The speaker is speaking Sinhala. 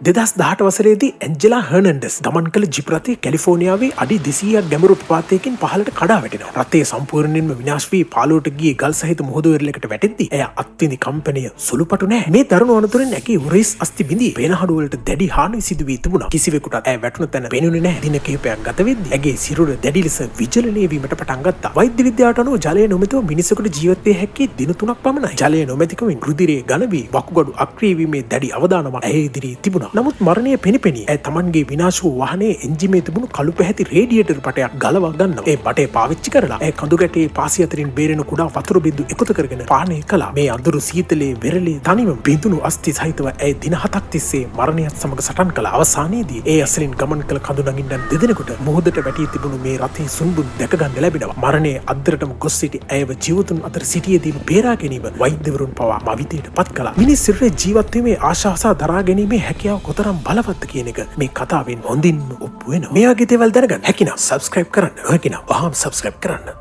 2018 වසරේදී ඇන්ජෙලා හර්නන්ඩස් ගමන් කළ ජීප් රථය කැලිෆෝනියාවේ අඩි 200ක් ගැඹුරු ප්‍රපාතයකින් පහළට කඩා වැටෙනවා. රථය සම්පූර්ණයෙන්ම විනාශ වී පාළුවට ගියේ ගල් සහිත මුහුදු වෙරළකට වැටෙද්දී එය අත්විඳි කම්පනය සුළුපටු නැහැ. මේ දරුණු අනතුරෙන් ඇගේ උරහිස් අස්ථි බිඳී පේනහඩු වලට දැඩි හානි සිදු වී තිබුණා. කිසිවෙකුට ඇය වැටුණු තැන පෙනුනේ නැහැ. දින කිහිපයක් ගත වෙද්දී ඇගේ සිරුර දැඩි ලෙස විචලනය වීමට පටන් ගත්තා. වෛද්‍ය විද්‍යාවට අනුව ජලය නොමැතිව මිනිසෙකුට ජීවත් විය හැකි දින 3ක් පමණයි. ජලය නොමැතිකමින් රුධිරයේ ඝන වී වකුගඩු අක්‍රිය වීමේ දැඩි අවදානමක් ඇය ඉදිරියේ තිබුණා. නමුත් මරණය පෙනිපෙනී ඇය තමන්ගේ විනාශ වූ වාහනයේ එන්ජිමේ තිබුණු කළු පැහැති රේඩියේටර් පටයක් ගලවා ගන්නවා. ඒ පටය පාවිච්චි කරලා ඇය කඳු ගැටේ පාසි අතරින් බේරෙන කුඩා වතුර බිඳු එකතු කරගෙන පානය කළා. මේ අඳුරු සීතලේ වෙරළේ තනිවම බිඳුණු අස්ථි සහිතව ඇය දින 7ක් තිස්සේ මරණයත් සමග සටන් කළා. අවසානයේදී ඒ අසලින් ගමන් කළ කඳු නගින්නන් දෙදෙනෙකුට මුහුදට වැටී තිබුණු මේ රථයේ සුන්බුන් දැක ගන්න ලැබෙනවා. මරණයේ අද්දරටම ගොස් සිටි ඇයව ජීවතුන් අතර සිටියේදීම බේරා ගැනීම වෛද්‍යවරුන් පවා මවිතයට පත් කළා. මිනිස් සිරුරේ ජීවත් වීමේ ආශාසා දරා ගැනීමේ හැකියාව කොතරම් බලවත්ද කියන එක මේ කතාවෙන් හොඳින්ම ඔප්පු වෙනවා. මේ වගේ දේවල් දැනගන්න හැකිනම් subscribe කරන්න. නොහැකිනම් වහාම subscribe කරන්න.